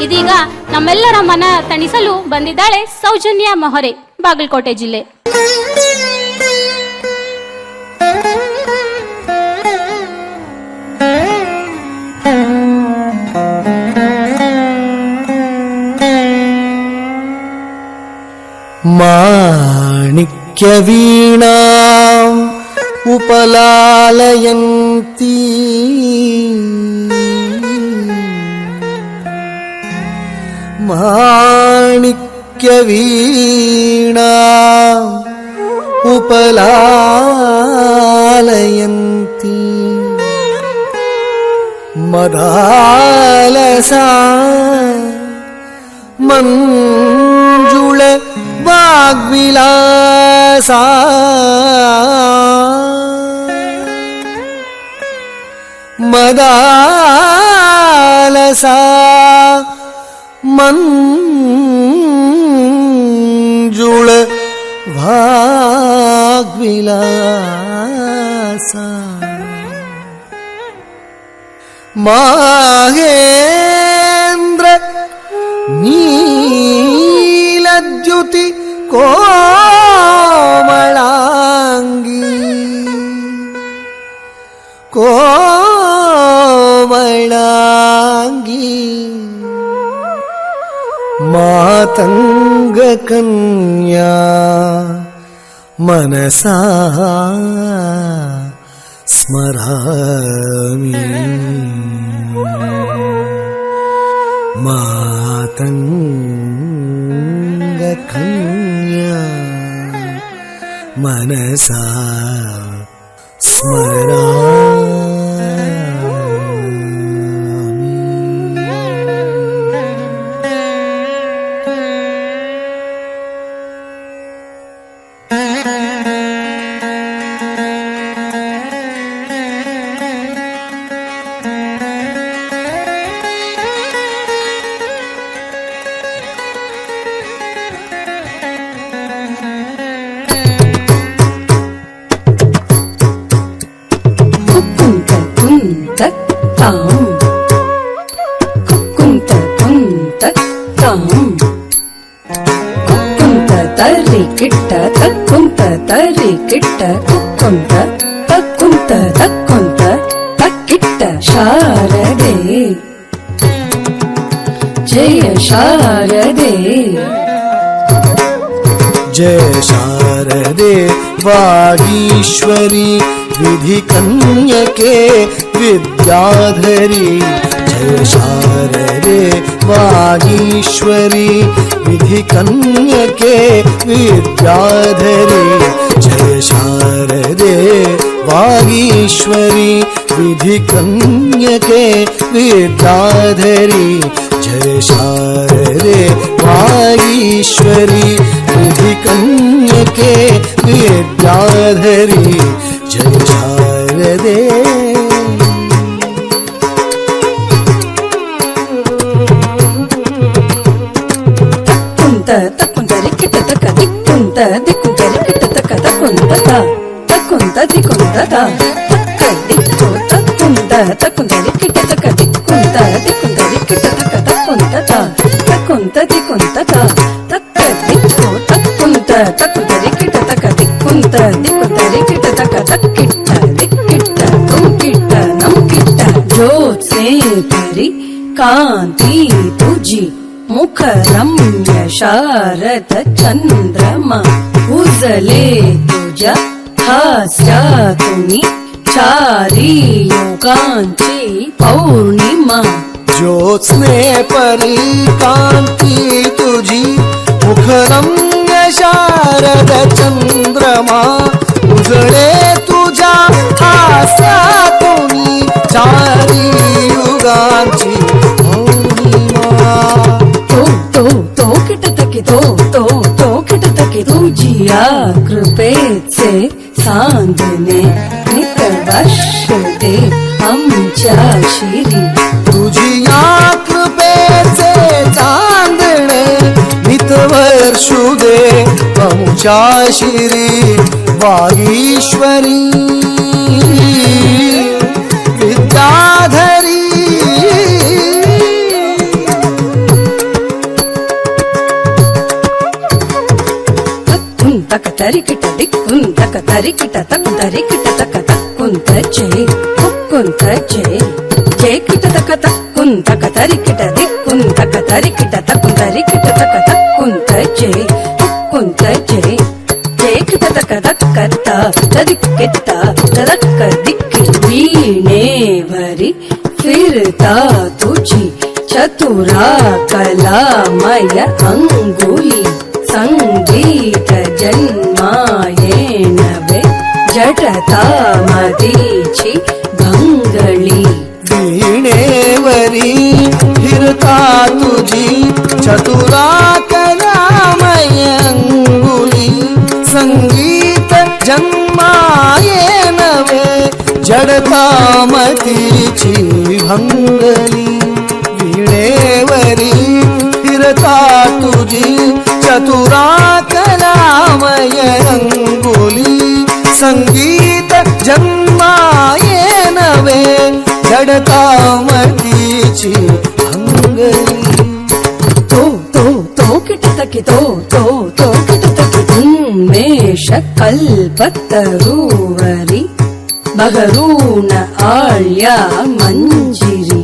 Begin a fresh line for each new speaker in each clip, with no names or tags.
ಇದೀಗ ನಮ್ಮೆಲ್ಲರ ಮನ ತಣಿಸಲು ಬಂದಿದ್ದಾಳೆ ಸೌಜನ್ಯ ಮೊಹರೆ, ಬಾಗಲಕೋಟೆ ಜಿಲ್ಲೆ.
ಮಾಣಿಕ್ಯ ವೀಣಾ ಉಪಲಾಲಯಂತಿ ಮಾಣಿಕ್ಯ ವೀಣಾ ಉಪಲಾಲಯಂತಿ ಮದಾಲಸಾ ಮಂಜುಳ ವಾಗ್ವಿಲಾಸ ಮದಾಲಸ ಮಂಜುಳ ವಾಗ್ವಿಲಾಸ ಮಾಹೇಂದ್ರ ನೀಲದ್ಯುತಿ ಕೋಮಳಾಂಗಿ ಕೋಮಳಾಂಗಿ ಮಾತಂಗ ಕನ್ಯಾ ಮನಸಾ ಸ್ಮರಾಮಿ ಮಾತಂಗ ಕನ್ಯಾ ಮನಸಾ ಸ್ಮರಾಮಿ.
ಕಿಟ್ಟ ತಕ್ಕುಂತ ತರಿ ಕಿಟ್ಟ ಕುಕ್ಕುಂತ ತಕ್ಕುಂತ ತಕ್ಕುಂತ ತಕ್ಕಿಟ್ಟ ಶಾರದೆ ಜಯ ಶಾರದೆ
ಜಯ ಶಾರದೆ ವಾಗೀಶ್ವರಿ ವಿಧಿ ಕನ್ಯಕೆ ವಿದ್ಯಾಧರಿ. ಜಯ ಶಾರದೆ ವಾಗೀಶ್ವರಿ ವಿಧಿ ಕನ್ಯಕೆ ವಿದ್ಯಾಧರಿ. ಜಯ ಶಾರದೆ ವಾಗೀಶ್ವರಿ ವಿಧಿ ಕನ್ಯಕೆ ವಿದ್ಯಾಧರಿ. ಜಯ ಶಾರದೆ ವಾಗೀಶ್ವರಿ ವಿಧಿ ಕನ್ಯಕೆ ವಿದ್ಯಾಧರಿ. ಜಯ ಶಾರದೆ
ತಕ್ಕುಂತರಿ ಕಿಟ್ಟ ತಕ್ಕ ದಿಕ್ಕುಂತ ದಿಕ್ಕುಂತರಿ ಕಿಟ್ಟ ತಕ್ಕ ತಕ್ಕುಂತ ತಕ್ಕುಂತ ದಿಕ್ಕುಂತ ತಕ್ಕ ದಿಕ್ಕು ತಕ್ಕುಂತ ತಕ್ಕುಂತರಿ ಕಿಟ್ಟ ತಕ್ಕ ದಿಕ್ಕುಂತ ದಿಕ್ಕುಂತರಿ ಕಿಟ್ಟ ತಕ್ಕ ತಕ್ಕುಂತ ತಕ್ಕುಂತ ದಿಕ್ಕುಂತ ತಕ್ಕ ದಿಕ್ಕು ತಕ್ಕುಂತ ತಕ್ಕುಂತರಿ ಕಿಟ್ಟ ತಕ್ಕ ದಿಕ್ಕುಂತ ದಿಕ್ಕುಂತರಿ ಕಿಟ್ಟ ತಕ್ಕ ತಕ್ಕಿಟ್ಟ ದಿಕ್ಕಿಟ್ಟ ತುಂಕಿಟ್ಟ ನಮ್ಕಿಟ್ಟ ಜ್ಯೋತ್ಸೆ ಪರಿ ಕಾಂತಿ ತುಜಿ ಮುಖ ರಮ್ಯ ಶಾರದ ಚಂದ್ರಮ ಉಜಲೆ ತುಜ ಹಾಸ್ಯ ತುನಿ ಚಾರಿ ಯೋಗಾಂಚಿ ಪೌರ್ಣಿಮಾ.
ज्योत्स्ने परी कांती तुझी मुखरम्य शारद चंद्रमा उजळे तुझ्या हास्यातूनी चारी युगांची पौर्णिमा.
तो किटतकी तो किटतकी तुझिया कृपेचे सांगणे नित वर्ष दे आमच्या शिरी.
तुझिया कृपेचे चांदणे नित वर्षू दे आमच्या शिरी. वागीश्वरी विद्याधरी
తరికిట దిక్కుంతక తరికిట తకు తరికిట తక తక్కుంత కుక్కుంత చేకిట తక తక్కుంతక తరికిట దిక్కుంతక తరికిట తకు తరికిట తక తక్కుంత కుక్కుంత చేకిట తక దక్కత్త తదిక్కెత్త తదక్క దిక్కి వీణేవరి फिरता तुझी चतुरा कलामय अंगुली संगीत जन्मायेनवे जटता मदीची भंगली
वीणेवरी फिरता तुझी चतुरा कलामय अंगुली संगीत जन्मायेनवे जडता मतीची भंगली वीणेवरी फिरता तुझी चतुरा कलामय अंगुली संगीत जन्मायेनवे जडता मतीची भंगली
तो किटतकी तो किटतकी उन्मेष कल्पतरुवरि बहरूण आಳ್ಯ ಮಂಜಿರಿ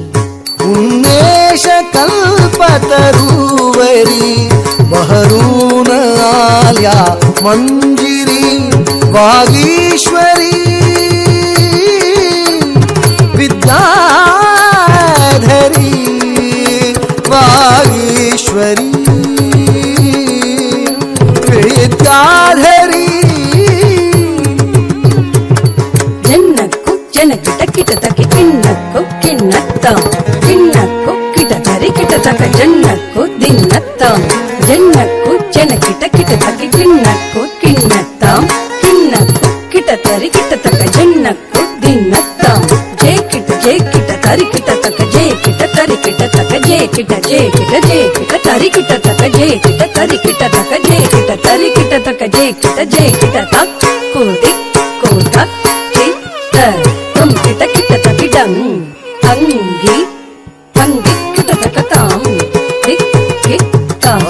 उन्मेष कल्पतरुवरि बहरूण आಳ್ಯ ಮಂಜಿರಿ वागीश्वरी विद्याधरी वागीश्वरी विद्याधरी
ಜನ್ನಕ್ಕು ಜನಕಿಟ ಕಿಟತಕ್ಕೆ ಕಿನ್ನಕ್ಕು ಕಿನ್ನತ್ತಾಂ ಕಿನ್ನಕ್ಕು ಕಿಟತರಿ ಕಿಟತಕ ಜನ್ನಕ್ಕು ದಿನ್ನತ್ತಾಂ ಜನ್ನಕ್ಕು ಜನಕಿಟ ಕಿಟತಕ್ಕೆ ಕಿನ್ನಕ್ಕು ಕಿನ್ನತ್ತಾಂ ಕಿನ್ನಕ್ಕು ಕಿಟತರಿ ಕಿಟತಕ ಜನ್ನಕ್ಕು ದಿನ್ನತ್ತಾಂ ಜೇಕಿಟ ತರಿ ಕಿಟತಕ ಜೇಕಿಟ ತರಿ ಕಿಟತಕ ಜೇಕಿಟ ತರಿ ಕಿಟತಕ ಜೇಕಿಟ ತರಿ ಕಿಟತಕ ಜೇಕಿಟ ತರಿ ಕಿಟತಕ ಜೇಕಿಟ ತಕ್ಕು ದಿಕ್ಕು ತಕ್ಕಿಟ್ಟ ಕಿಟ ಕಿಟತ ಕಿಡಂ ಅಂಗಿ ಕಿಟತಕ ತಾಂ ದಿಕ್ಕಿತ್ತಾಂ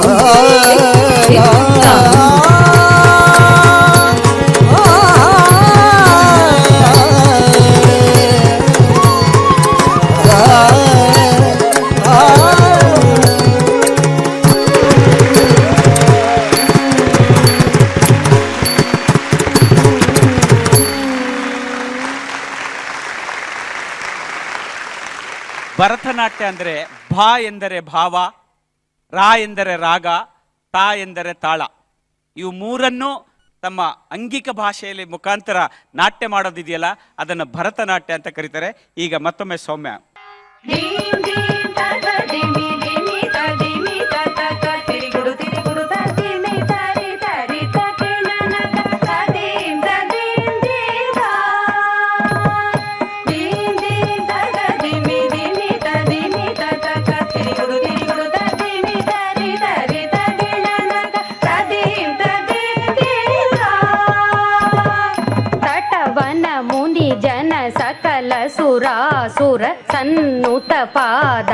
ಭರತನಾಟ್ಯ ಅಂದರೆ ಭಾ ಎಂದರೆ ಭಾವ, ರಾ ಎಂದರೆ ರಾಗ, ತಾ ಎಂದರೆ ತಾಳ. ಇವು ಮೂರನ್ನು ತಮ್ಮ ಅಂಗಿಕ ಭಾಷೆಯಲ್ಲಿ ಮುಖಾಂತರ ನಾಟ್ಯ ಮಾಡೋದಿದೆಯಲ್ಲ, ಅದನ್ನು ಭರತನಾಟ್ಯ ಅಂತ ಕರೀತಾರೆ. ಈಗ ಮತ್ತೊಮ್ಮೆ ಸೌಮ್ಯ.
ಸುರಾಸುರ ಸನ್ನುತ ಪಾದ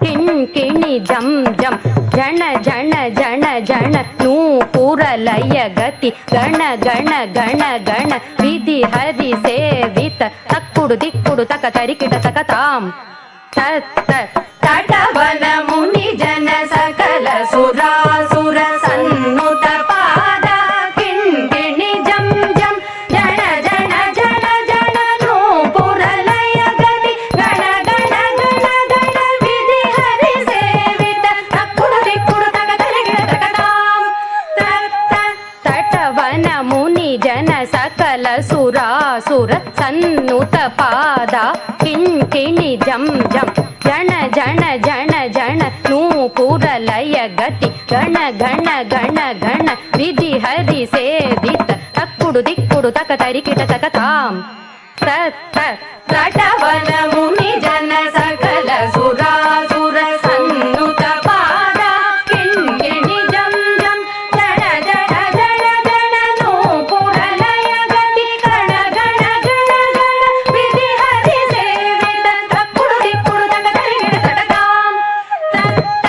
ಕಿಣ್ಕಿಣಿ ಜಂ ಜಂ ಜಣ ಜಣ ಜಣ ಜಣ ನೂಪುರ ಲಯ ಗತಿ ಗಣ ಗಣ ಗಣ ಗಣ ವಿಧಿ ಹರಿ ಸೇವಿತ ತಕ್ಕುಡು ದಿಕ್ಕುಡು ತಕ ತರಿಕಿಟ ತಕ ತಾಂ ತತ್ತ ತಟವನ ಮುನಿ ಜನ ಸಕಲ ಸುರಾಸುರ ಸನ್ನುತ ಪಾದ ಕಿಣ್ಕಿಣಿ ಜಂ ಜಂ ಜಣ ಜಣ ಜಣ ಜಣ ನೂಪುರ ಲಯ ಗತಿ ಗಣ ಗಣ ಗಣ ಗಣ ವಿಧಿ ಹರಿ ಸೇವಿತ ತಕ್ಕುಡು ದಿಕ್ಕುಡು ತಕ ತರಿಗಿಡ ತಕ ತಾಂ ತತ್ತ ತಟವನ ಮುನಿ ಜನ ಸಕಲ ಸುರಾಸುರ ಸನ್ನುತ ಪಾದ ಕಿಣ್ಕಿಣಿ ಜಂ ಜಂ ಜಣ ಜಣ ಜಣ ಜಣ ನೂಪುರ ಲಯ ಗತಿ ಗಣ ಗಣ ಗಣ ಗಣ ವಿಧಿ ಹರಿ ಸೇವಿತ ತಕ್ಕುಡು ದಿಕ್ಕುಡು ತಕ ತರಿಕಿಟ ತಕ ತಾಂ ತತ್ತ ತಟವನ ಮುನಿ ಜನ ಸಕಲ ಸುರಾಸುರ ಸನ್ನುತ ಪಾದ ಕಿಣ್ಕಿಣಿ ಜಂ ಜಂ ಜಣ ಜಣ ಜಣ ಜಣ ನೂಪುರ ಲಯ ಗತಿ ಗಣ ಗಣ ಗಣ ಗಣ ವಿಧಿ ಹರಿ ಸೇವಿತ ತಕ್ಕುಡು ದಿಕ್ಕುಡು ತಕ ತರಿಗಿಡ ತಕ ತಾಂ ತತ್ತ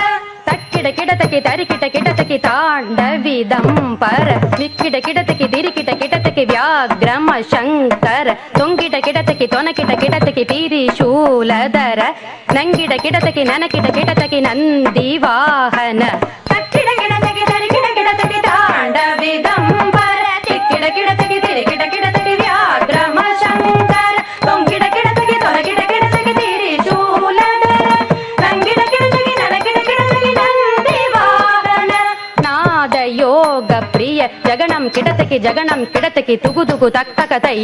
ತಕ್ಕಿಡ ಕಿಡತ
ಕಿಟತಕಿ ತರಿ ಕಿಟ ಕಿಟತಕಿ ತಾಂಡವಿದಂಪರ ವಿಕ್ಕಿಟ ಕಿಟತಕಿ ದಿರಿ ಕಿಟ ಕಿಟತಕಿ ವ್ಯಾಘ್ರಮ ಶಂಕರ ತೊಂಗಿಟ ಕಿಟತಕಿ ತೊನಕಿಟ ಕಿಟತಕಿ ಪಿರಿ ಶೂಲಧರ ನಂಗಿಡ ಕಿಟತಕಿ ನನಕಿಟ ಕಿಟತಕಿ ನಂದಿ ವಾಹನ ತಕ್ಕಿಡ ಕಿಟತಕಿ ತರಿ ಕಿಟ ಕಿಟತಕಿ ತಾಂಡವಿದಂಪರ ತಿಕ್ಕಿಡ ಕಿಟತಕಿ ತಿರಿ ಕಿಟ ಕಿಟತಕಿ ವ್ಯಾಘ್ರಮ ಶಂಕರ ತೊಂಗಿಡ ಕಿಟತಕಿ ತೊನಕಿಟ ಕಿಟತಕಿ ಪಿರಿ ಶೂಲಧರ ನಂಗಿಡ ಕಿಟತಕಿ ನನಕಿಟ ಕಿಟತಕಿ ನಂದಿ ವಾಹನ ನಾದ ಯೋಗ ಪ್ರಿಯ ಜಗಣಂ ಕಿಡತಕಿ ತುಗು ತಕ್ಕ ತೈ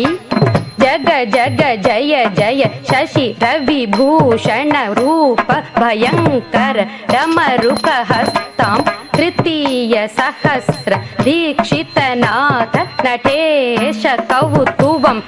ಜಗ ಜಗ ಜಯ ಜಯ ಶಶಿ ರವಿ ಭೂಷಣ ರೂಪ ಭಯಂಕರ ಡಮರುಕ ಹಸ್ತಾಂ ತೃತೀಯ ಸಹಸ್ರ ದೀಕ್ಷಿತನಾಥ ನಟೇಶ ಕೌತುವಂ